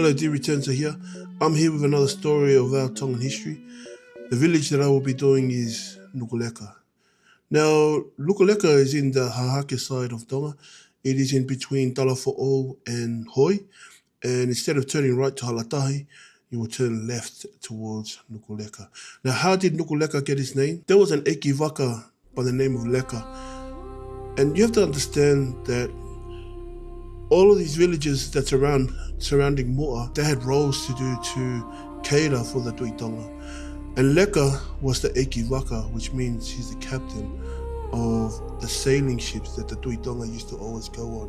Hello, D-Returnza here. I'm here with another story of our Tongan history. The village that I will be doing is Nukuleka. Now, Nukuleka is in the Hahake side of Tonga. It is in between Talafo'o and Hoi. And instead of turning right to Halatahi, you will turn left towards Nukuleka. Now, how did Nukuleka get its name? There was an Ekivaka by the name of Leka. And you have to understand that all of these villages that surrounding Moa, they had roles to do to cater for the Tuitonga. And Leka was the Ekivaka, which means he's the captain of the sailing ships that the Tuitonga used to always go on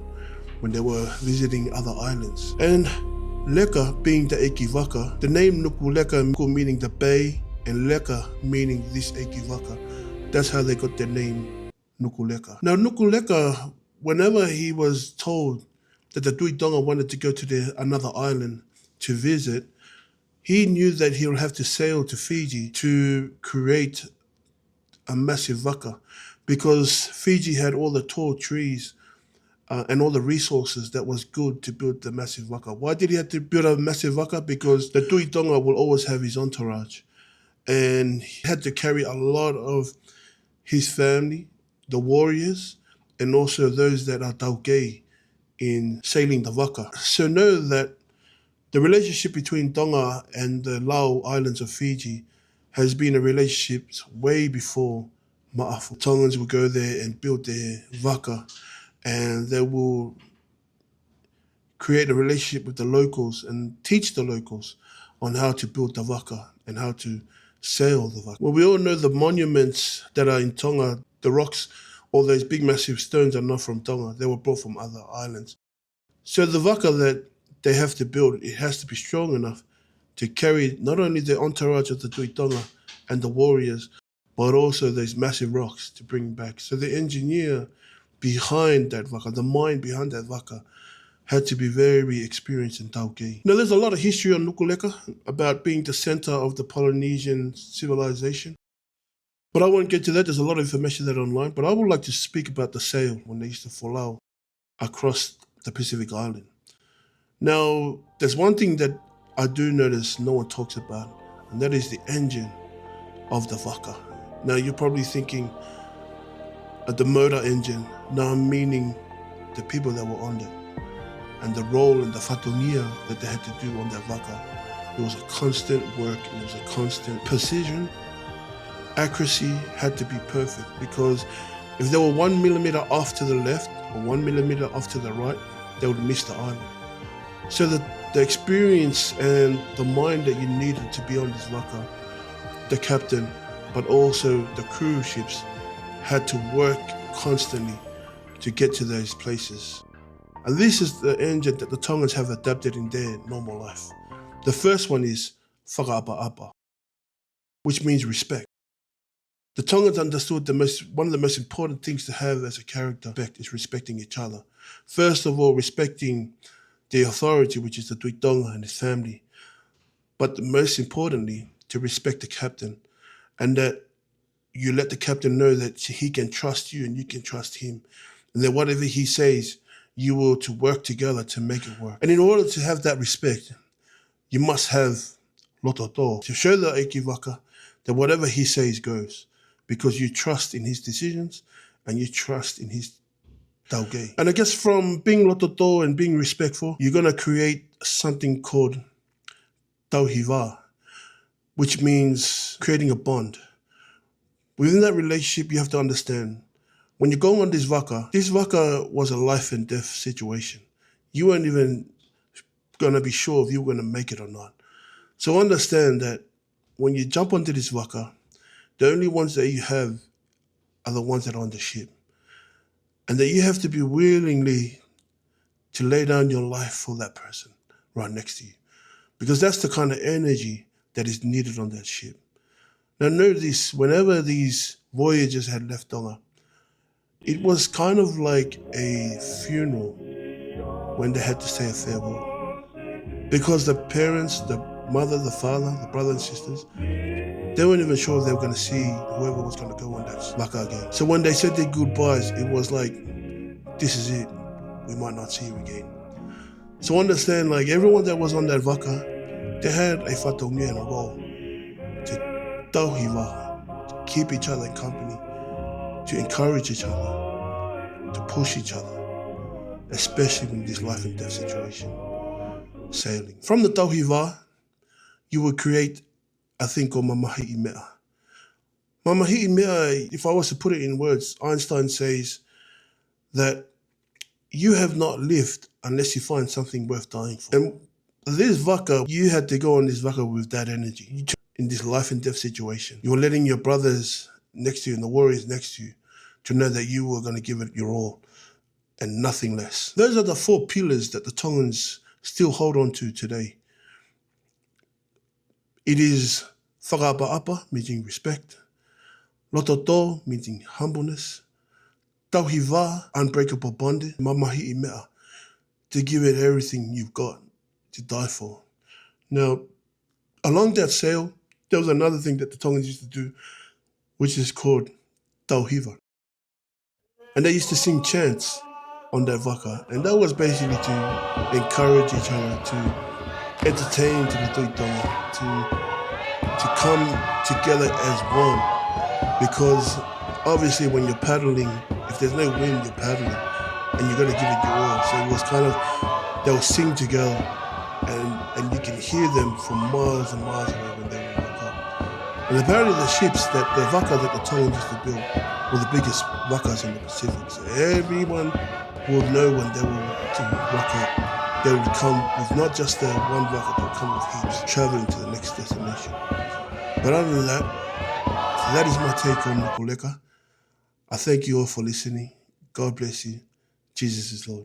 when they were visiting other islands. And Leka being the Ekivaka, the name Nukuleka meaning the bay, and Leka meaning this Ekivaka, that's how they got their name Nukuleka. Now Nukuleka, whenever he was told that the Tuitonga wanted to go to another island to visit, he knew that he would have to sail to Fiji to create a massive vaka, because Fiji had all the tall trees and all the resources that was good to build the massive vaka. Why did he have to build a massive vaka? Because the Tuitonga will always have his entourage, and he had to carry a lot of his family, the warriors, and also those that are taukei in sailing the vaka. So know that the relationship between Tonga and the Lau Islands of Fiji has been a relationship way before Ma'afu. Tongans will go there and build their vaka, and they will create a relationship with the locals and teach the locals on how to build the vaka and how to sail the vaka. Well, we all know the monuments that are in Tonga, the rocks, all those big massive stones are not from Tonga. They were brought from other islands. So the vaka that they have to build, it has to be strong enough to carry not only the entourage of the Tuitonga and the warriors, but also those massive rocks to bring back. So the engineer behind that vaka, the mind behind that vaka, had to be very experienced in taukei. Now, there's a lot of history on Nukuleka about being the center of the Polynesian civilization. But I won't get to that. There's a lot of information there online. But I would like to speak about the sail when they used to follow across the Pacific Island. Now, there's one thing that I do notice no one talks about, and that is the engine of the vaka. Now, you're probably thinking the motor engine. Now, I'm meaning the people that were on it and the role and the fatungia that they had to do on that vaka. It was a constant work, it was a constant precision. Accuracy had to be perfect, because if they were 1 millimeter off to the left or 1 millimeter off to the right, they would miss the island. So the experience and the mind that you needed to be on this vaka, the captain, but also the cruise ships, had to work constantly to get to those places. And this is the engine that the Tongans have adapted in their normal life. The first one is whakaapa-apa, which means respect. The Tongans understood one of the most important things to have as a character is respecting each other. First of all, respecting the authority, which is the Tuitonga and his family. But most importantly, to respect the captain, and that you let the captain know that he can trust you and you can trust him. And that whatever he says, you will to work together to make it work. And in order to have that respect, you must have lototo, to show the Ekivaka that whatever he says goes, because you trust in his decisions and you trust in his taugei. And I guess from being lototo and being respectful, you're going to create something called tauhiva, which means creating a bond. Within that relationship, you have to understand, when you're going on this vaka was a life and death situation. You weren't even going to be sure if you were going to make it or not. So understand that when you jump onto this vaka, the only ones that you have are the ones that are on the ship. And that you have to be willingly to lay down your life for that person right next to you. Because that's the kind of energy that is needed on that ship. Now know this, whenever these voyagers had left Tonga, it was kind of like a funeral when they had to say a farewell. Because the parents, the mother, the father, the brothers and sisters, they weren't even sure if they were going to see whoever was going to go on that vaka again. So when they said their goodbyes, it was like, this is it. We might not see you again. So understand, like everyone that was on that vaka, they had a whatongia and a role to tauhiwa, to keep each other in company, to encourage each other, to push each other, especially in this life and death situation, sailing. From the tauhiwa, you would create a thing called mamahi'i mea. Mamahi'i mea, if I was to put it in words, Einstein says that you have not lived unless you find something worth dying for. And this vaka, you had to go on this vaka with that energy. In this life and death situation, you were letting your brothers next to you and the warriors next to you to know that you were going to give it your all and nothing less. Those are the 4 pillars that the Tongans still hold on to today. It is whakaapa-apa, meaning respect. Lototo, meaning humbleness. Tauhiwa, unbreakable bonding. Mamahi'i mea, to give it everything you've got, to die for. Now, along that sail, there was another thing that the Tongans used to do, which is called tauhiwa. And they used to sing chants on that vaka. And that was basically to encourage each other, to entertain to the tuitonga, to come together as one. Because obviously when you're paddling, if there's no wind, you're paddling and you're going to give it your all. So it was kind of, they'll sing together and you can hear them from miles and miles away when they would rock up. And apparently the ships, the vaka that the Tongans used to build were the biggest vakas in the Pacific. So everyone would know when they were to rock up, they would come with not just their one vaka, they would come with heaps, traveling to the next destination. But other than that, that is my take on Nukuleka. I thank you all for listening. God bless you. Jesus is Lord.